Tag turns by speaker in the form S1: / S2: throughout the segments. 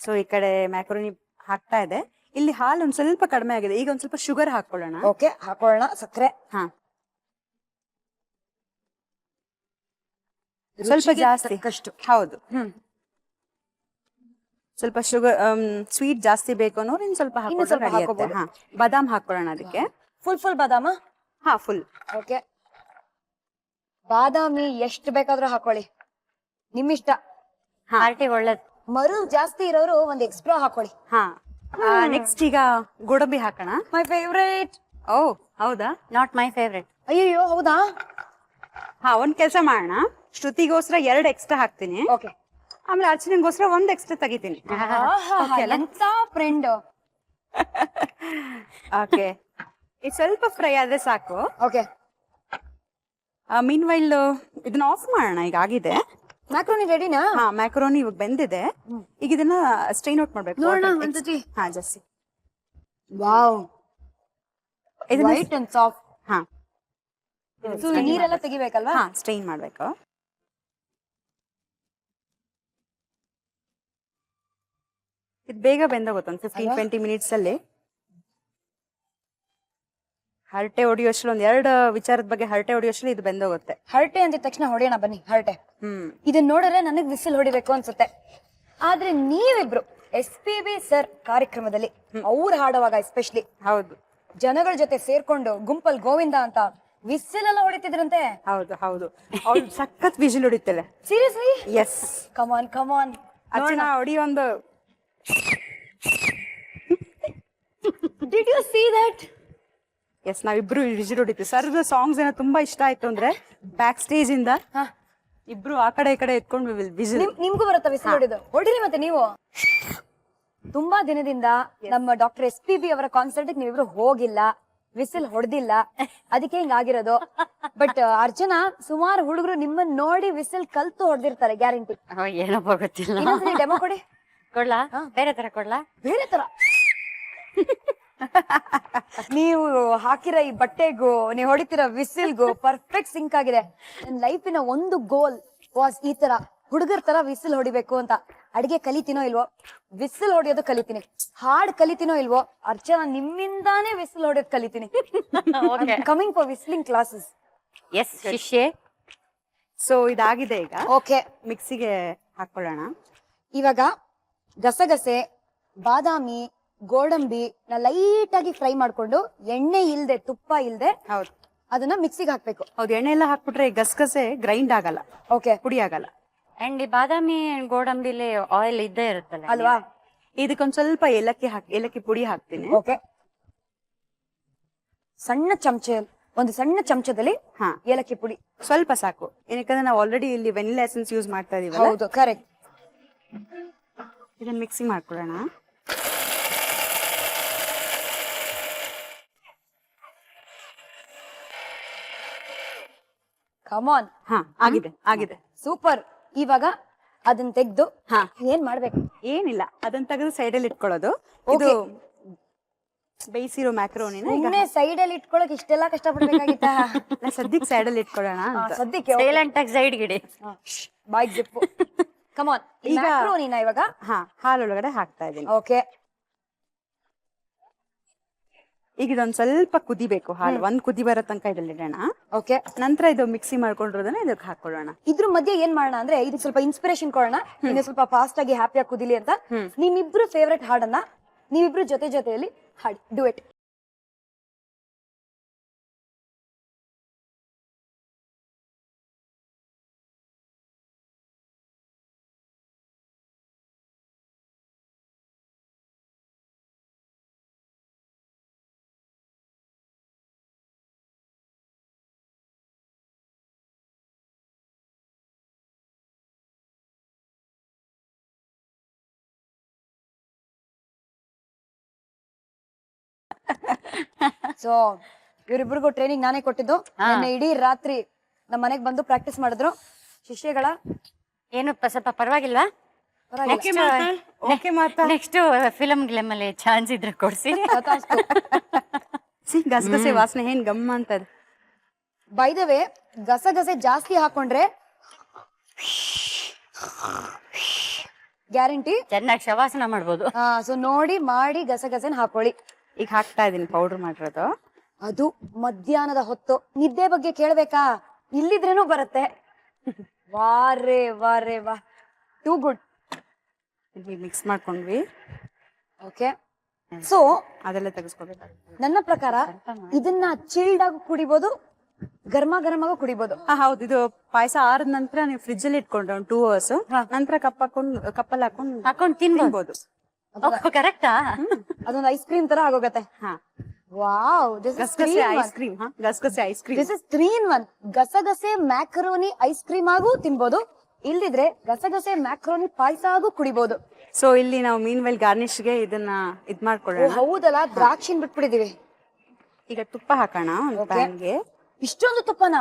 S1: So ಈ ಕಡೆ macaroni ಹಾಕ್ತಾ ಇದೆ. ಇಲ್ಲಿ ಹಾಲು ಒಂದ್ ಸ್ವಲ್ಪ ಕಡಿಮೆ ಆಗಿದೆ. ಈಗ ಒಂದ್ ಸ್ವಲ್ಪ ಶುಗರ್ ಹಾಕೊಳ್ಳೋಣ.
S2: ಓಕೆ, ಹಾಕೊಳ್ಳೋಣ ಸಕ್ಕರೆ.
S1: ಹಾ, ಸ್ವಲ್ಪ ಜಾಸ್ತಿ. ಹೌದು. ಸ್ವಲ್ಪ ಶುಗರ್ ಸ್ವೀಟ್ ಜಾಸ್ತಿ ಬೇಕು ಅನ್ನೋರು ಇನ್ ಸ್ವಲ್ಪ ಹಾಕೋಬಹುದು. ಹಾ, ಬಾದಾಮ್ ಹಾಕೊಳ್ಳೋಣ ಅದಕ್ಕೆ.
S2: ಫುಲ್ ಬಾದಾಮ?
S1: ಹಾ, ಫುಲ್.
S2: ಓಕೆ, ಬಾದಾಮಿ ಎಷ್ಟು ಬೇಕಾದ್ರೂ ಹಾಕೊಳ್ಳಿ, ನಿಮ್ಮಿಷ್ಟ.
S3: ಪಾರ್ಟಿ ಒಳ್ಳೇದು.
S2: ಮರು ಜಾಸ್ತಿ ಇರೋರು ಒಂದ್ ಎಕ್ಸ್ಟ್ರಾ ಹಾಕೊಳ್ಳಿ.
S1: ಹಾ, ನೆಕ್ಸ್ಟ್ ಈಗ ಗೋಡಂಬಿ ಹಾಕೋಣ.
S2: ಮೈ ಫೇವ್ರೇಟ್.
S1: ಓ ಹೌದಾ?
S3: Not my favourite.
S2: ಅಯ್ಯೋ, ಹೌದಾ?
S1: ಹಾ, ಒಂದ್ ಕೆಲಸ ಮಾಡೋಣ. ಶ್ರುತಿಗೋಸ್ಕರ 2 ಎಕ್ಸ್ಟ್ರಾ ಹಾಕ್ತೀನಿ.
S2: ಓಕೆ.
S1: ಆಮೇಲೆ ಅರ್ಚನೆಗೋಸ್ಕರ 1 ಎಕ್ಸ್ಟ್ರಾ ತೆಗಿತೀನಿ.
S2: ಎಂತ ಫ್ರೆಂಡ್.
S1: ಓಕೆ, ಇದು ಸ್ವಲ್ಪ ಫ್ರೈ ಆದ್ರೆ ಸಾಕು.
S2: ಓಕೆ,
S1: ಮೀನ್ ವೈಲ್ ಇದನ್ನ ಆಫ್ ಮಾಡೋಣ. ಈಗ ಆಗಿದೆ.
S2: ಮ್ಯಾಕ್ರೋನಿ ರೆಡಿನಾ?
S1: ಹಾ, ಮ್ಯಾಕ್ರೋನಿ ಇವಾಗ ಬೆಂದಿದೆ. ಈಗ ಇದನ್ನ ಸ್ಟ್ರೈನ್ ಔಟ್ ಮಾಡ್ಬೇಕು. ಹಾ, ಜಾಸ್ತಿ.
S2: ವಾವ್,
S1: ಇದನ್ನ
S2: ವೈಟ್ ಅಂಡ್ ಸಾಫ್ಟ್.
S1: ಹಾ,
S2: ನೀರೆಲ್ಲ ತೆಗಿಬೇಕಲ್ವಾ?
S1: ಹಾ, ಸ್ಟ್ರೈನ್ ಮಾಡ್ಬೇಕು. ಇದು ಬೇಗ ಬೆಂದೋಗುತ್ತೆ. ಒಂದು 15-20 ಮಿನಿಟ್ಸ್ ಅಲ್ಲಿ. ಹರಟೆ ಹೊಡಿಯೋಷ್ಟ್ರಲ್ಲಿ ಒಂದ್ 2 ವಿಚಾರದ ಬಗ್ಗೆ ಹರಟೆ ಹೊಡಿಯೋಷ್ಟ್ರಲ್ಲಿ ಇದು ಬೆಂದೋಗುತ್ತೆ.
S2: ಹರಟೆ ಅಂದಿದ ತಕ್ಷಣ ಹೊಡೆಯೋಣ ಬನ್ನಿ. ಹರಟೆ ಇದನ್ನ ನೋಡಿದ್ರೆ ನನಗ್ ವಿಸಿಲ್ ಹೊಡಿಬೇಕು ಅನ್ಸುತ್ತೆ. ಆದ್ರೆ ನೀವಿಬ್ರು SPB ಸರ್ ಕಾರ್ಯಕ್ರಮದಲ್ಲಿ ಅವ್ರು ಹಾಡುವಾಗ ಎಸ್ಪೆಷಲಿ
S1: ಹೌದು,
S2: ಜನಗಳ ಜೊತೆ ಸೇರ್ಕೊಂಡು ಗುಂಪಲ್ ಗೋವಿಂದ ಅಂತ ವಿಸಿಲ್ ಎಲ್ಲ ಹೊಡಿತಿದ್ರಂತೆ.
S1: ಹೌದು ಹೌದು, ಅವ್ಳು ಸಖತ್ ವಿಜಿಲ್ ಹೊಡಿತಾಳೆ.
S2: ಸೀರಿಯಸ್ಲಿ?
S1: ಎಸ್.
S2: ಕಮಾನ್
S1: ಅರ್ಚನಾ ಹೊಡಿ ಒಂದು.
S2: Did you see that?
S1: Yes, ನಾವಿಬ್ರು ವಿಜಿಲ್ ಹೊಡಿತೀವಿ. ಸರ್ ಸಾಂಗ್ಸ್ ಏನೋ ತುಂಬಾ ಇಷ್ಟ ಆಯ್ತು ಅಂದ್ರೆ ಬ್ಯಾಕ್ ಸ್ಟೇಜ್ ಇಂದ ಇಬ್ರು ಆ ಕಡೆ ಈ ಕಡೆ ಎತ್ಕೊಂಡು ವಿಜಿಲ್.
S2: ನಿಮ್ಗೂ ಬರುತ್ತಾ ವಿಸಿಲ್ ಹೊಡಿದು? ಹೊಡಿರಿ ಮತ್ತೆ ನೀವು. ತುಂಬಾ ದಿನದಿಂದ ನಮ್ಮ ಡಾಕ್ಟರ್ SPB ಅವರ ಕಾನ್ಸರ್ಟ್ ನೀವಿಬ್ರು ಹೋಗಿಲ್ಲ, ವಿಸಿಲ್ ಹೊಡೆದಿಲ್ಲ, ಅದಕ್ಕೆ ಹಿಂಗಾಗಿರೋದು. ಬಟ್ ಅರ್ಚನಾ, ಸುಮಾರು ಹುಡುಗರು ನಿಮ್ಮನ್ನ ನೋಡಿ ವಿಸಿಲ್ ಕಲ್ತು ಹೊಡೆದಿರ್ತಾರೆ ಗ್ಯಾರಂಟಿ.
S3: ಏನಪ್ಪ ಗೊತ್ತಿಲ್ಲ.
S2: ಡೆಮೋ ಕೊಡಿ.
S3: ಕೊಡ್ಲಾ? ಬೇರೆ ತರ ಕೊಡ್ಲಾ?
S2: ಬೇರೆ ತರ. ನೀವು ಹಾಕಿರೋ ಈ ಬಟ್ಟೆಗೂ ನೀವು ಹೊಡಿತಿರೋ ವಿಸಿಲ್ಗೂ ಪರ್ಫೆಕ್ಟ್ ಸಿಂಕ್ ಆಗಿದೆ. ನನ್ನ ಲೈಫಿನ ಒಂದು ಗೋಲ್ ವಾಸ್ ಈ ತರ ಹುಡುಗರ ತರ ವಿಸಿಲ್ ಹೊಡಿಬೇಕು ಅಂತ. ಅಡಿಗೆ ಕಲಿತೀನೋ ಇಲ್ವೋ, ವಿಸಿಲ್ ಹೊಡಿಯೋದು ಕಲಿತೀನಿ. ಹಾಡ್ ಕಲಿತೀನೋ ಇಲ್ವೋ, ಅರ್ಚನಾ ನಿಮ್ಮಿಂದಾನೇ ವಿಸಿಲ್ ಹೊಡಿಯೋದು ಕಲಿತೀನಿ. Coming for whistling classes.
S3: Yes ಶಿಷ್ಯೆ.
S1: ಸೊ ಇದಾಗಿದೆ. ಈಗ
S2: ಓಕೆ,
S1: ಮಿಕ್ಸಿಗೆ ಹಾಕೊಳ್ಳೋಣ.
S2: ಇವಾಗ ಗಸಗಸೆ, ಬಾದಾಮಿ, ಗೋಡಂಬಿ ಲೈಟ್ ಆಗಿ ಫ್ರೈ ಮಾಡ್ಕೊಂಡು ಎಣ್ಣೆ ಇಲ್ದೆ, ತುಪ್ಪ ಇಲ್ದೆ,
S1: ಹೌದು,
S2: ಅದನ್ನ ಮಿಕ್ಸಿಗೆ ಹಾಕ್ಬೇಕು.
S1: ಹೌದು, ಎಣ್ಣೆ ಎಲ್ಲ ಹಾಕ್ಬಿಟ್ರೆ ಗಸಗಸೆ ಗ್ರೈಂಡ್ ಆಗಲ್ಲ.
S2: ಓಕೆ,
S1: ಪುಡಿ ಆಗಲ್ಲ.
S3: ಅಂಡ್ ಈ ಬಾದಾಮಿ ಗೋಡಂಬಿಲಿ ಆಯಿಲ್ ಇದ್ದೇ ಇರುತ್ತಲ್ಲ
S2: ಅಲ್ವಾ?
S1: ಇದಕ್ಕೊಂದ್ ಸ್ವಲ್ಪ ಏಲಕ್ಕಿ ಪುಡಿ ಹಾಕ್ತೀನಿ.
S2: ಓಕೆ, ಒಂದು ಸಣ್ಣ ಚಮಚದಲ್ಲಿ ಏಲಕ್ಕಿ ಪುಡಿ
S1: ಸ್ವಲ್ಪ ಸಾಕು. ಏನಕ್ಕಂದ್ರೆ ನಾವು ಆಲ್ರೆಡಿ ಇಲ್ಲಿ ವೆನಿಲಾ ಎಸೆನ್ಸ್ ಯೂಸ್ ಮಾಡ್ತಾ ಇದೀವಲ್ಲ.
S2: ಹೌದು, ಕರೆಕ್ಟ್.
S1: ಇದನ್ನ ಮಿಕ್ಸಿಂಗ್ ಮಾಡ್ಕೊಳ್ಳೋಣ.
S2: ಕಮಾನ್.
S1: ಆಗಿದೆ.
S2: ಸೂಪರ್. ಇವಾಗ ಅದನ್ನ ತೆಗ್ದು ಏನ್ ಮಾಡ್ಬೇಕು?
S1: ಏನಿಲ್ಲ, ಅದನ್ನ ತೆಗೆದು ಸೈಡಲ್ಲಿ ಇಟ್ಕೊಳ್ಳೋದು. ಇದು ಬೇಯಿಸಿರೋ ಮ್ಯಾಕ್ರೋನಿನ
S2: ಸೈಡ್ ಅಲ್ಲಿ ಇಟ್ಕೊಳಕ್ ಇಷ್ಟೆಲ್ಲ ಕಷ್ಟಪಡ್ಬೇಕಾಗಿತ್ತಾ?
S1: ಸದ್ಯಕ್ಕೆ ಸೈಡಲ್ಲಿ ಇಟ್ಕೊಳ್ಳೋಣ.
S2: ಸದ್ಯಕ್ಕೆ
S3: ಸೈಲೆಂಟ್ ಆಗಿ ಸೈಡ್ ಗಿಡಿ.
S2: ಬಾಯ್ ಜಿಪ್ಪು. ಕಮಾನ್. ಈಗ ಮ್ಯಾಕ್ರೋನಿನ ಇವಾಗ
S1: ಹಾಲೊಳಗಡೆ ಹಾಕ್ತಾ ಇದೀನಿ.
S2: ಓಕೆ,
S1: ಈಗ ಇದೊಂದ್ ಸ್ವಲ್ಪ ಕುದಿಬೇಕು. ಹಾಲು 1 ಕುದಿ ಬರೋ ತನಕ ಇದ್ರಲ್ಲಿ ಇಡೋಣ.
S2: ಓಕೆ,
S1: ನಂತರ ಇದು ಮಿಕ್ಸಿ ಮಾಡ್ಕೊಂಡಿರೋದನ್ನ ಇದಕ್ಕೆ ಹಾಕೊಳ್ಳೋಣ.
S2: ಇದ್ರ ಮಧ್ಯೆ ಏನ್ ಮಾಡೋಣ ಅಂದ್ರೆ ಇದಕ್ಕೆ ಸ್ವಲ್ಪ ಇನ್ಸ್ಪಿರೇಷನ್ ಕೊಡೋಣ, ಇನ್ನು ಸ್ವಲ್ಪ ಫಾಸ್ಟ್ ಆಗಿ ಹ್ಯಾಪಿಯಾಗಿ ಕುದಿಲಿ ಅಂತ. ನಿಮ್ಮಿಬ್ರು ಫೇವ್ರೆಟ್ ಹಾಡನ್ನ ನೀವಿಬ್ರು ಜೊತೆಯಲ್ಲಿ ಹಾಡಿ. Do it. ಸೊ ಇವರಿಬ್ರಿಗೂ ಟ್ರೈನಿಂಗ್ ನಾನೇ ಕೊಟ್ಟಿದ್ದು. ಇಡೀ ರಾತ್ರಿ ನಮ್ಮ ಮನೆಗ್ ಬಂದು ಪ್ರಾಕ್ಟೀಸ್ ಮಾಡಿದ್ರು ಶಿಷ್ಯಗಳ.
S3: ಏನು ಸ್ವಲ್ಪ ಪರವಾಗಿಲ್ವಾ? ನೆಕ್ಸ್ಟ್ ಫಿಲಮ್ ಗ್ಲಿಮ್ ಅಲ್ಲಿ ಚಾನ್ಸ್ ಇದ್ರೆ ಕೊಡ್ಸಿ.
S1: ಗಸಗಸೆ ವಾಸನೆ ಏನ್ ಗಮ್ಮ ಅಂತದ.
S2: ಬೈ ದ ವೇ, ಗಸಗಸೆ ಜಾಸ್ತಿ ಹಾಕೊಂಡ್ರೆ ಗ್ಯಾರಂಟಿ.
S3: ಚೆನ್ನಾಗಿ ಶವಾಸನ ಮಾಡ್ಬೋದು.
S2: ಸೊ ನೋಡಿ ಮಾಡಿ ಗಸಗಸೆನ ಹಾಕೊಳ್ಳಿ.
S1: ಈಗ ಹಾಕ್ತಾ ಇದೀನಿ ಪೌಡರ್ ಮಾಡಿರೋದು.
S2: ಅದು ಮಧ್ಯಾಹ್ನದ ಹೊತ್ತು ನಿದ್ದೆ ಬಗ್ಗೆ ಕೇಳ್ಬೇಕಾ? ಇಲ್ಲಿದ್ರೇನು ಬರುತ್ತೆ. ವಾರೇ ವಾ ಟೂ ಗುಡ್.
S1: ಮಿಕ್ಸ್ ಮಾಡ್ಕೊಂಡ್ವಿ.
S2: ಓಕೆ, ಸೊ
S1: ಅದೆಲ್ಲ ತೆಗೆಸ್ಕೊಬೇಕು.
S2: ನನ್ನ ಪ್ರಕಾರ ಇದನ್ನ ಚಿಲ್ಡ್ ಆಗಿ ಕುಡಿಬಹುದು, ಗರ್ಮ ಗರಮಾಗ ಕುಡಿಬಹುದು.
S1: ಹೌದು. ಇದು ಪಾಯಸ ಆರಿದ ನಂತರ ನೀವು ಫ್ರಿಜ್ ಅಲ್ಲಿ ಇಟ್ಕೊಂಡ್ರೆ ಒಂದು 2 hours ನಂತರ ಕಪ್ಪಲ್ಲಿ ಹಾಕೊಂಡು ತಿನ್ಬೋದು.
S3: ಕರೆಕ್ಟಾ?
S2: ಅದೊಂದು ಐಸ್ ಕ್ರೀಮ್ ತರ ಆಗೋಗತ್ತೆ. ವಾವ್,
S1: ಗಸಗಸೆ ಐಸ್ ಕ್ರೀಮ್. ಗಸಗಸೆ ice cream.
S2: This is 3 in 1. ಗಸಗಸೆ ಮ್ಯಾಕರೋನಿ ಐಸ್ ಕ್ರೀಮ್ ಆಗು ತಿನ್ಬೋದು, ಇಲ್ದಿದ್ರೆ ಗಸಗಸೆ ಮ್ಯಾಕ್ರೋನಿ ಪಾಯಸ ಆಗು ಕುಡಿಬಹುದು.
S1: ಸೊ ಇಲ್ಲಿ ನಾವು ಮೀನ್ ವೆಲ್ ಗಾರ್ನಿಶ್ಗೆ ಇದನ್ನ ಇದ್ ಮಾಡ್ಕೊಳ್ಳೋಣ.
S2: ಹೌದಲ್ಲ, ದ್ರಾಕ್ಷಿನ ಬಿಟ್ಬಿಟ್ಟಿದೀವಿ.
S1: ಈಗ ತುಪ್ಪ ಹಾಕೋಣ ಒಂದು ಪ್ಯಾನ್ಗೆ.
S2: ಇಷ್ಟೊಂದು ತುಪ್ಪನ?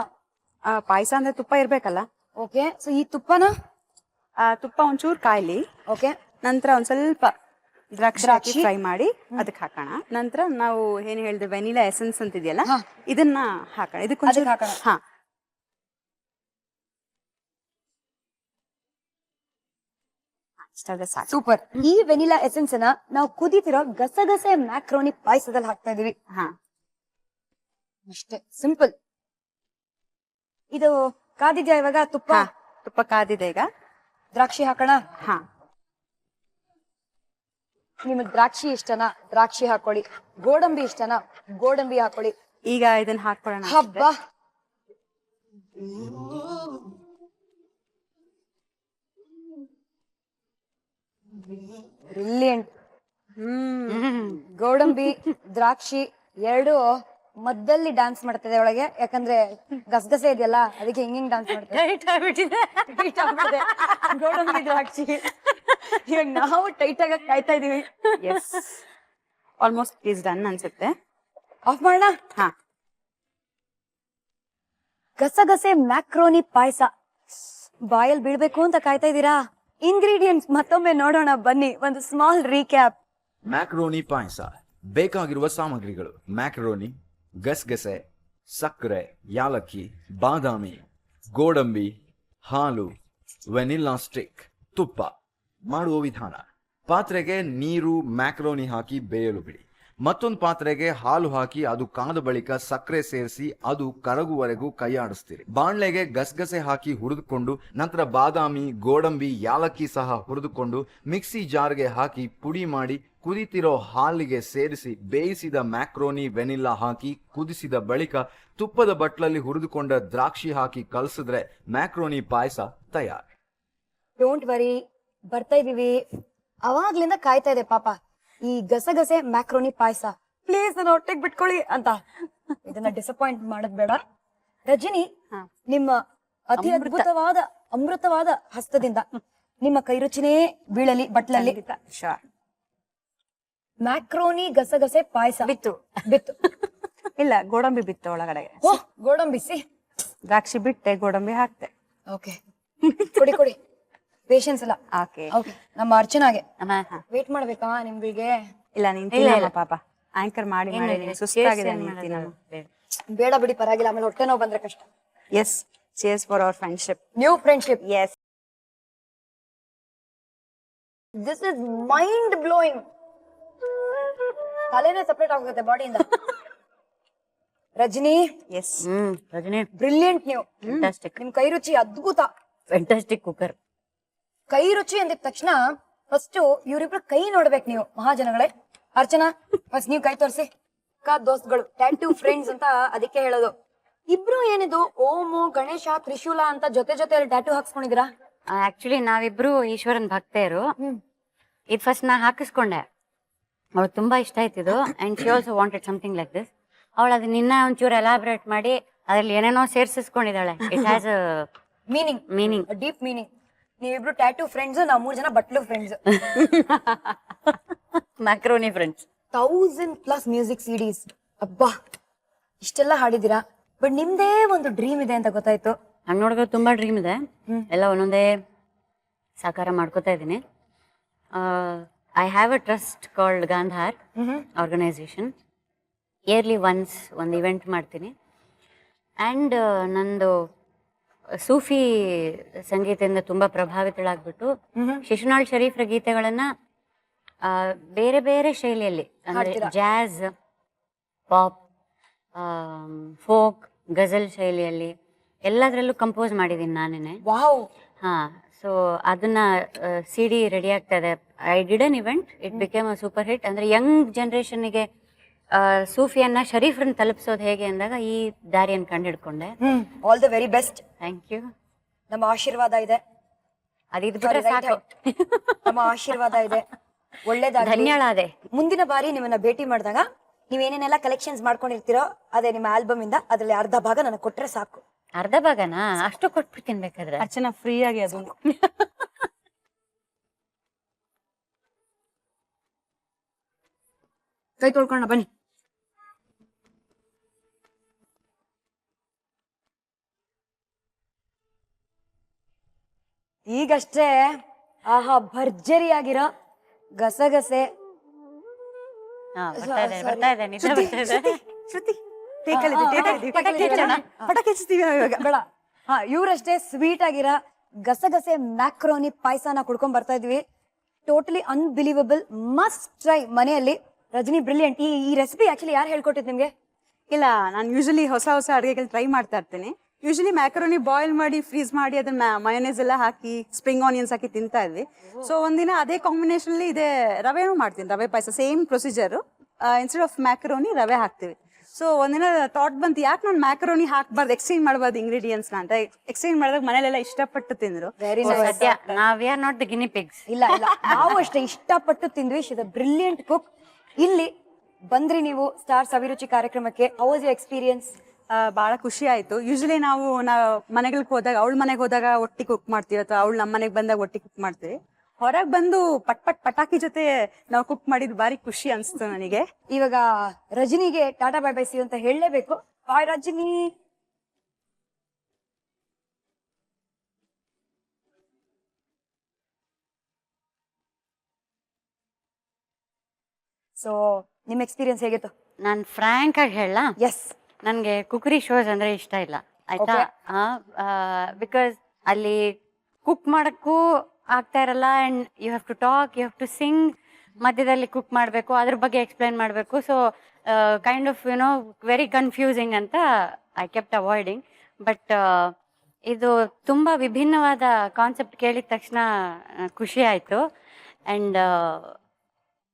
S1: ಪಾಯಸ ಅಂದ್ರೆ ತುಪ್ಪ ಇರ್ಬೇಕಲ್ಲ.
S2: ಓಕೆ, ಸೊ ಈ ತುಪ್ಪನ
S1: ತುಪ್ಪ ಒಂಚೂರು ಕಾಯ್ಲಿ.
S2: ಓಕೆ,
S1: ನಂತರ ಒಂದ್ ಸ್ವಲ್ಪ ದ್ರಾಕ್ಷಿ ಫ್ರೈ ಮಾಡಿ ಅದಕ್ಕೆ ಹಾಕೋಣ. ನಂತರ ನಾವು ಏನ್ ಹೇಳಿದ್ರೆ ವೆನಿಲಾ ಎಸೆನ್ಸ್ ಅಂತ ಇದೆಯಲ್ಲ, ಇದನ್ನ ಹಾಕೋಣ. ಇದಕ್ಕೆ
S2: ಹಾಕೋಣ.
S1: ಹಾ,
S2: ಸೂಪರ್. ಈ ವೆನಿಲಾ ಎಸೆನ್ಸ್ ನ ನಾವು ಕುದಿತಿರೋ ಗಸಗಸೆ ಮ್ಯಾಕ್ರೋನಿ ಪಾಯಸದಲ್ಲಿ ಹಾಕ್ತಾ ಇದೀವಿ. ಅಷ್ಟೇ, ಸಿಂಪಲ್. ಇದು ಕಾದಿದ್ಯಾ ಇವಾಗ?
S1: ತುಪ್ಪ ಕಾದಿದೆ. ಈಗ
S2: ದ್ರಾಕ್ಷಿ ಹಾಕೋಣ.
S1: ಹಾ,
S2: ನಿಮಗ್ ದ್ರಾಕ್ಷಿ ಇಷ್ಟನಾ? ದ್ರಾಕ್ಷಿ ಹಾಕೊಳ್ಳಿ. ಗೋಡಂಬಿ ಇಷ್ಟನಾ? ಗೋಡಂಬಿ ಹಾಕೊಳ್ಳಿ.
S1: ಈಗ ಇದನ್ನ ಹಾಕೊಳ್ಳೋಣ.
S2: ಹಬ್ಬ, ಬ್ರಿಲಿಯಂಟ್. ಗೋಡಂಬಿ ದ್ರಾಕ್ಷಿ ಎರಡು ಮದ್ದಲ್ಲಿ ಡ್ಯಾನ್ಸ್ ಮಾಡ್ತಿದೆ ಒಳಗೆ, ಯಾಕಂದ್ರೆ ಗಸಗಸೆ ಇದೆಯಲ್ಲ ಅದಕ್ಕೆ ಹಿಂಗ್ ಡ್ಯಾನ್ಸ್ ಮಾಡ್ತಿದೆ. ಗೋಡಂಬಿ ದ್ರಾಕ್ಷಿ ಇವಾಗ ನಾವು ಟೈಟ್ ಆಗಿ ಕಾಯ್ತಾ ಇದೀವಿ.
S1: ಆಲ್ಮೋಸ್ಟ್ ಇಸ್ ಡನ್ ಅನ್ಸುತ್ತೆ.
S2: ಆಫ್ ಮಾಡೋಣ.
S1: ಹಾ,
S2: ಗಸಗಸೆ ಮ್ಯಾಕ್ರೋನಿ ಪಾಯಸ ಬಾಯಲ್ಲಿ ಬೀಳ್ಬೇಕು ಅಂತ ಕಾಯ್ತಾ ಇದೀರಾ? ಇಂಗ್ರೀಡಿಯೆಂಟ್ಸ್ ಮತ್ತೊಮ್ಮೆ ನೋಡೋಣ ಬನ್ನಿ. ಒಂದು ಸ್ಮಾಲ್ ರೀಕ್ಯಾಪ್.
S4: ಮ್ಯಾಕ್ರೋನಿ ಪಾಯಸ ಬೇಕಾಗಿರುವ ಸಾಮಗ್ರಿಗಳು: ಮ್ಯಾಕ್ರೋನಿ, ಗಸಗಸೆ, ಸಕ್ಕರೆ, ಯಾಲಕ್ಕಿ, ಬಾದಾಮಿ, ಗೋಡಂಬಿ, ಹಾಲು, ವೆನಿಲ್ಲಾ ಸ್ಟಿಕ್, ತುಪ್ಪ. ಮಾಡುವ ವಿಧಾನ: ಪಾತ್ರೆಗೆ ನೀರು, ಮ್ಯಾಕ್ರೋನಿ ಹಾಕಿ ಬೇಯಲು ಬಿಡಿ. ಮತ್ತೊಂದು ಪಾತ್ರೆಗೆ ಹಾಲು ಹಾಕಿ ಅದು ಕಾದ ಬಳಿಕ ಸಕ್ಕರೆ ಸೇರಿಸಿ ಅದು ಕರಗುವರೆಗೂ ಕೈಯಾಡಿಸ್ತೀರಿ. ಬಾಣ್ಲೆಗೆ ಗಸಗಸೆ ಹಾಕಿ ಹುರಿದುಕೊಂಡು ನಂತರ ಬಾದಾಮಿ, ಗೋಡಂಬಿ, ಯಾಲಕ್ಕಿ ಸಹ ಹುರಿದುಕೊಂಡು ಮಿಕ್ಸಿ ಜಾರ್ಗೆ ಹಾಕಿ ಪುಡಿ ಮಾಡಿ ಕುದಿತಿರೋ ಹಾಲಿಗೆ ಸೇರಿಸಿ ಬೇಯಿಸಿದ ಮ್ಯಾಕ್ರೋನಿ, ವೆನಿಲ್ಲಾ ಹಾಕಿ ಕುದಿಸಿದ ಬಳಿಕ ತುಪ್ಪದ ಬಟ್ಲಲ್ಲಿ ಹುರಿದುಕೊಂಡ ದ್ರಾಕ್ಷಿ ಹಾಕಿ ಕಲಸಿದ್ರೆ ಮ್ಯಾಕ್ರೋನಿ ಪಾಯಸ ತಯಾರು.
S2: ಡೋಂಟ್ ವರಿ, ಬರ್ತಾ ಇದೀವಿ. ಅವಾಗ್ಲಿಂದ ಕಾಯ್ತಾ ಇದೆ ಪಾಪ ಈ ಗಸಗಸೆ ಮ್ಯಾಕ್ರೋನಿ ಪಾಯಸ. ಪ್ಲೀಸ್ ನನ್ನ ಹೊಟ್ಟೆಗೆ ಬಿಟ್ಕೊಳ್ಳಿ ಅಂತ. ಇದನ್ನ ಡಿಸಪಾಯಿಂಟ್ ಮಾಡೋದ್ ಬೇಡ. ರಜನಿ, ನಿಮ್ಮ ಅತಿ ಅದ್ಭುತವಾದ ಅಮೃತವಾದ ಹಸ್ತದಿಂದ ನಿಮ್ಮ ಕೈ ರುಚಿನೇ ಬೀಳಲಿ ಬಟ್ಲಲ್ಲಿ. ಮ್ಯಾಕ್ರೋನಿ ಗಸಗಸೆ ಪಾಯಸ ಬಿತ್ತು.
S1: ಇಲ್ಲ, ಗೋಡಂಬಿ ಬಿತ್ತು ಒಳಗಡೆ.
S2: ಗೋಡಂಬಿ
S1: ದ್ರಾಕ್ಷಿ ಬಿಟ್ಟೆ, ಗೋಡಂಬಿ ಹಾಕ್ತೆ.
S2: ಓಕೆ, ಕೊಡಿ ಪೇಷನ್ಸ್ ಎಲ್ಲ.
S1: ಓಕೆ,
S2: ನಮ್ಮ ಅರ್ಚನಾಗೆ ವೇಟ್ ಮಾಡ್ಬೇಕಾ ನಿಮ್ಗೆ?
S1: ಇಲ್ಲ, ನೀನ್ ಪಾಪ ಆಂಕರ್ ಮಾಡಿ ಸುಸ್ತಾಗಿದೆ.
S2: ಬೇಡ ಬಿಡಿ, ಪರವಾಗಿಲ್ಲ. ಆಮೇಲೆ ಹೊಟ್ಟೆ ನೋವು ಬಂದ್ರೆ ಕಷ್ಟ.
S1: Yes, cheers for our friendship.
S2: New friendship.
S1: Yes,
S2: this is mind blowing. ತಲೆನೇ ಸಪರೇಟ್ ಆಗುತ್ತೆ ಬಾಡಿಯಿಂದ. Rajini,
S1: yes,
S3: Rajini
S2: brilliant. ನೀವು
S3: ಫ್ಯಾಂಟಾಸ್ಟಿಕ್.
S2: ನಿಮ್ ಕೈ ರುಚಿ ಅದ್ಭುತ.
S3: Fantastic cooker.
S2: ಕೈ ರುಚಿ ಅಂದಿದ ತಕ್ಷಣ ಫಸ್ಟ್ ಇವ್ರಿಬ್ರು ಕೈ ನೋಡ್ಬೇಕು ನೀವು ಮಹಾಜನಗಳೇ. ಅರ್ಚನಾ, ಫಸ್ಟ್ ನೀವು ಕೈ ತೋರಿಸಿ. ದೋಸ್ತ್ಗಳು, ಟ್ಯಾಟೂ ಫ್ರೆಂಡ್ಸ್ ಅಂತ ಅದಕ್ಕೆ ಹೇಳೋದು. ಇಬ್ರು ಏನಿದು ಓಮು, ಗಣೇಶ, ತ್ರಿಶೂಲ ಅಂತ ಜೊತೆ ಜೊತೆಯಲ್ಲಿ ಟ್ಯಾಟೂ ಹಾಕ್ಸ್ಕೊಂಡಿದ್ದೀರಾ?
S3: ಆಕ್ಚುಲಿ ನಾವಿಬ್ರು ಈಶ್ವರನ್ ಭಕ್ತೆಯರು. ಇದು ಫಸ್ಟ್ ನಾ ಹಾಕಿಸ್ಕೊಂಡೆ, ಅವಳು ತುಂಬಾ ಇಷ್ಟ ಆಯ್ತಿದ್ದು. And she also wanted something like this. ಅವಳು ಅದನ್ನ ಇನ್ನ ಒಂಚೂರು ಎಲಾಬ್ರೇಟ್ ಮಾಡಿ ಅದ್ರಲ್ಲಿ ಏನೇನೋ ಸೇರ್ಸಿಸ್ಕೊಂಡಿದ್ದಾಳೆ. It has meaning,
S2: deep meaning. ನೀವಿಬ್ರು ಟ್ಯಾಟೂ ಫ್ರೆಂಡ್ಸ್, ನಾವ್ 3 ಜನ ಬಟ್ಲು friends.
S3: Macaroni friends.
S2: 1000+ music CDs. ಅಬ್ಬಾ, ಇಷ್ಟೆಲ್ಲ ಹಾಡಿದೀರಾ. ಬಟ್ ನಿಮ್ದೇ ಒಂದು ಡ್ರೀಮ್ ಇದೆ ಅಂತ ಗೊತ್ತಾಯ್ತು.
S3: ನಾನು ನೋಡಿದ್ರೆ ತುಂಬಾ ಡ್ರೀಮ್ ಇದೆ, ಎಲ್ಲ ಒಂದೊಂದೇ ಸಾಕಾರ ಮಾಡ್ಕೋತಾ ಇದ್ದೀನಿ. I have a trust called Gandhar organisation. Yearly once ಒಂದು ಇವೆಂಟ್ ಮಾಡ್ತೀನಿ. ಆ್ಯಂಡ್ ನಂದು ಸೂಫಿ ಸಂಗೀತದಿಂದ ತುಂಬಾ ಪ್ರಭಾವಿತಳಾಗ್ಬಿಟ್ಟು ಶಿಶುನಾಳ್ ಶರೀಫ್ರ ಗೀತೆಗಳನ್ನ ಬೇರೆ ಬೇರೆ ಶೈಲಿಯಲ್ಲಿ ಅಂದ್ರೆ ಜಾಝ್, ಪಾಪ್, ಫೋಕ್, ಗಜಲ್ ಶೈಲಿಯಲ್ಲಿ ಎಲ್ಲದರಲ್ಲೂ ಕಂಪೋಸ್ ಮಾಡಿದ್ದೀನಿ ನಾನೇನೆ.
S2: ವಾವ್.
S3: ಹಾ, ಸೊ ಅದನ್ನ CD ರೆಡಿ ಆಗ್ತಾ ಇದೆ. I did an event, it became a super hit. ಅಂದ್ರೆ ಯಂಗ್ ಜನರೇಷನ್ಗೆ ಸೂಫಿಯನ್ನ ಶರೀಫ್ರನ್ನ ತಲುಪಿಸೋದು ಹೇಗೆ ಅಂದಾಗ ಈ ದಾರಿಯನ್ನು ಕಂಡು ಹಿಡ್ಕೊಂಡೆ.
S2: All the very best.
S3: Thank you.
S2: ನಮ್ಮ ಆಶೀರ್ವಾದ ಇದೆ.
S3: ಅದಿದ್ ಬಿಟ್ರೆ ಸಾಕು.
S2: ನಮ್ಮ ಆಶೀರ್ವಾದ ಇದೆ. ಒಳ್ಳೇದಾಗಲಿ.
S3: ಧನ್ಯಳಾದೆ.
S2: ಮುಂದಿನ ಬಾರಿ ನಿಮ್ಮನ್ನ ಭೇಟಿ ಮಾಡಿದಾಗ ನೀವೇನೇನೆಲ್ಲ ಕಲೆಕ್ಷನ್ಸ್ ಮಾಡ್ಕೊಂಡಿರ್ತೀರೋ ಅದೇ ನಿಮ್ಮ ಆಲ್ಬಮ್ ಇಂದ ಅದ್ರಲ್ಲಿ ಅರ್ಧ ಭಾಗ ನನಗೆ ಕೊಟ್ರೆ ಸಾಕು.
S3: ಅರ್ಧ ಭಾಗನಾ? ಅಷ್ಟು ಕೊಟ್ಬಿಡ್ತೀನಿ ಬೇಕಾದ್ರೆ.
S1: ಅರ್ಚನಾ ಫ್ರೀ ಆಗಿ ಅದು
S2: ಕೈ ತೊಳ್ಕೊಳ್ಳೋಣ ಬನ್ನಿ. ಈಗಷ್ಟೇ ಆಹಾ ಭರ್ಜರಿ ಆಗಿರೋ ಗಸಗಸೆ.
S3: ಬರ್ತಾ ಇದೆ, ನಿಜ ಬರ್ತಾ ಇದೆ.
S1: ಶ್ರುತಿ ಪಟಾಕಿ ಹಚ್ತೀವಿ ಇವಾಗ.
S2: ಬೇಡ. ಇವ್ರಷ್ಟೇ ಸ್ವೀಟ್ ಆಗಿರೋ ಗಸಗಸೆ ಮ್ಯಾಕ್ರೋನಿ ಪಾಯಸನ ಕುಡ್ಕೊಂಡ್ ಬರ್ತಾ ಇದ್ವಿ. Totally unbelievable, must try. ಮನೆಯಲ್ಲಿ ರಜನಿ ಬ್ರಿಲಿಯಂಟ್. ಈ ರೆಸಿಪಿ ಆಕ್ಚುಲಿ ಯಾರು ಹೇಳ್ಕೊಟ್ಟಿದ್ ನಿಮ್ಗೆ?
S1: ಇಲ್ಲ, ನಾನು ಯೂಶಲಿ ಹೊಸ ಅಡುಗೆಗಳು ಟ್ರೈ ಮಾಡ್ತಾ ಇರ್ತೀನಿ. ಯೂಶಲಿ ಮ್ಯಾಕರೋನಿ ಬಾಯ್ಲ್ ಮಾಡಿ ಫ್ರೀಸ್ ಮಾಡಿ ಅದನ್ನ ಮಯೋನೈಸ್ ಎಲ್ಲ ಹಾಕಿ ಸ್ಪ್ರಿಂಗ್ ಆನಿಯನ್ಸ್ ಹಾಕಿ ತಿಂತಾ ಇದ್ವಿ. ಸೊ ಒಂದಿನ ಅದೇ ಕಾಂಬಿನೇಷನ್ ಅಲ್ಲಿ ಇದೆ ರವೆನೂ ಮಾಡ್ತೀನಿ, ರವೆ ಪಾಯಸ same procedure. Instead of macaroni ರವೆ ಹಾಕ್ತಿವಿ. ಸೊ ಒಂದಿನ ಥಾಟ್ ಬಂತು, ಯಾಕೆ ನಾನು ಮ್ಯಾಕರೋನಿ ಹಾಕ್ಬಾರ್ದು, ಎಕ್ಸ್ಚೇಂಜ್ ಮಾಡ್ಬಾರ್ದು ಇಂಗ್ರೀಡಿಯೆಂಟ್ಸ್ ಅಂತ. ಎಕ್ಸ್ಚೇಂಜ್ ಮಾಡಿದಾಗ ಮನೇಲೆಲ್ಲ ಇಷ್ಟಪಟ್ಟು ತಿಂದ್ರು.
S2: ವೆರಿ
S3: ಸದ್ಯ ನಾವ್ are not the guinea pigs.
S2: ಇಲ್ಲ ಇಲ್ಲ, ನಾವು ಅಷ್ಟೇ ಇಷ್ಟಪಟ್ಟು ತಿಂದ್ವಿ. She is a brilliant cook. ಇಲ್ಲಿ ಬಂದ್ರಿ ನೀವು ಸ್ಟಾರ್ ಸವಿರುಚಿ ಕಾರ್ಯಕ್ರಮಕ್ಕೆ. How was your experience?
S1: ಬಹಳ ಖುಷಿ ಆಯ್ತು. ಯೂಶಲಿ ನಾವು ಮನೆಗಳಿಗೆ ಹೋದಾಗ, ಅವಳ ಮನೆಗೆ ಹೋದಾಗ ಒಟ್ಟಿ ಕುಕ್ ಮಾಡ್ತೀವಿ, ಅಥವಾ ಅವಳು ನಮ್ಮ ಮನೆಗೆ ಬಂದಾಗ ಒಟ್ಟಿ ಕುಕ್ ಮಾಡ್ತೀವಿ. ಹೊರಗೆ ಬಂದು ಪಟಾಕಿ ಜೊತೆ ನಾವು ಕುಕ್ ಮಾಡಿದ್ ಬಾರಿ ಖುಷಿ ಅನ್ಸ್ತು ನನಗೆ.
S2: ಇವಾಗ ರಜನಿಗೆ ಟಾಟಾ ಬೈ ಬೈ ಸಿ ಅಂತ ಹೇಳಲೇಬೇಕು. ಬಾಯ್ ರಜನಿ. ಸೊ ನಿಮ್ ಎಕ್ಸ್ಪೀರಿಯನ್ಸ್ ಹೇಗಿತ್ತು?
S3: ನಾನ್ ಫ್ರಾಂಕ್ ಆಗಿ ಹೇಳ,
S2: ಎಸ್,
S3: ನನ್ಗೆ ಕುಕರಿ ಶೋಸ್ ಅಂದ್ರೆ ಇಷ್ಟ ಇಲ್ಲ, ಆಯ್ತಾ? ಬಿಕಾಸ್ ಅಲ್ಲಿ ಕುಕ್ ಮಾಡಕ್ಕೂ ಆಗ್ತಾ ಇರಲ್ಲ. And you have to talk, you have to sing, ಮಧ್ಯದಲ್ಲಿ ಕುಕ್ ಮಾಡಬೇಕು, ಅದ್ರ ಬಗ್ಗೆ ಎಕ್ಸ್ಪ್ಲೈನ್ ಮಾಡಬೇಕು. So kind of very confusing ಅಂತ ಐ ಕೆಪ್ಟ್ ಅವಾಯ್ಡಿಂಗ್. ಬಟ್ ಇದು ತುಂಬಾ ವಿಭಿನ್ನವಾದ ಕಾನ್ಸೆಪ್ಟ್ ಕೇಳಿದ ತಕ್ಷಣ ಖುಷಿ ಆಯ್ತು. ಅಂಡ್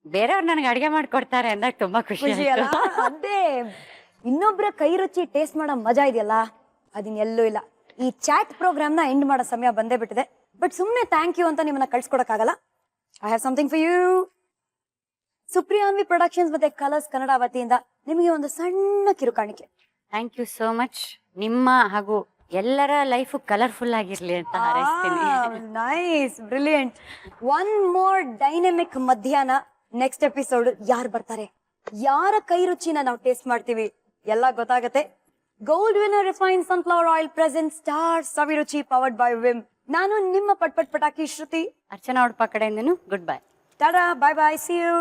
S3: ಬೇರೆಯವ್ರು ನನಗೆ ಅಡಿಗೆ ಮಾಡ್ಕೊಡ್ತಾರೆ ಅಂದಾಗ ತುಂಬಾ ಖುಷಿ
S2: ಅಲ್ಲ?
S3: ಆಯ್ತು.
S2: ಅದೇ ಇನ್ನೊಬ್ರ ಕೈ ರುಚಿ ಟೇಸ್ಟ್ ಮಾಡೋ ಮಜಾ ಇದೆಯಲ್ಲ, ಅದನ್ನ ಎಲ್ಲೂ ಇಲ್ಲ. ಈ ಚಾಟ್ ಪ್ರೋಗ್ರಾಮ್ ನ ಎಂಡ್ ಮಾಡೋ ಸಮಯ ಬಂದೇ ಬಿಟ್ಟಿದೆ. ಬಟ್ ಸುಮ್ನೆ ಥ್ಯಾಂಕ್ ಯು ಅಂತ ನಿಮ್ಮನ್ನ ಕಳ್ಸ್ಕೊಡಕ್ಕಾಗಲ್ಲ. I have something for you. Supriyanvi productions ಮತ್ತೆ ಕಲರ್ಸ್ ಕನ್ನಡ ವತಿಯಿಂದ ನಿಮಗೆ ಒಂದು ಸಣ್ಣ ಕಿರುಕಾಣಿಕೆ.
S3: Thank you so much. ನಿಮ್ಮ ಹಾಗೂ ಎಲ್ಲರ ಲೈಫ್ ಕಲರ್ಫುಲ್ ಆಗಿರ್ಲಿ ಅಂತ ಹಾರೈಸ್ತೀನಿ.
S2: Nice, brilliant. One more dynamic ಮಧ್ಯಾಹ್ನ. ನೆಕ್ಸ್ಟ್ ಎಪಿಸೋಡ್ ಯಾರು ಬರ್ತಾರೆ, ಯಾರ ಕೈ ರುಚಿನ ನಾವು ಟೇಸ್ಟ್ ಮಾಡ್ತೀವಿ ಎಲ್ಲ ಗೊತ್ತಾಗತ್ತೆ. Gold winner refine sunflower oil present star Saviruchi powered by Vim. ನಾನು ನಿಮ್ಮ ಪಟಾಕಿ ಶ್ರುತಿ.
S3: ಅರ್ಚನಾ ಉಡುಪ ಕಡೆಯಿಂದನು ಗುಡ್ ಬೈ.
S2: ಟಾಟಾ, ಬೈ ಬೈ, ಸಿ ಯು.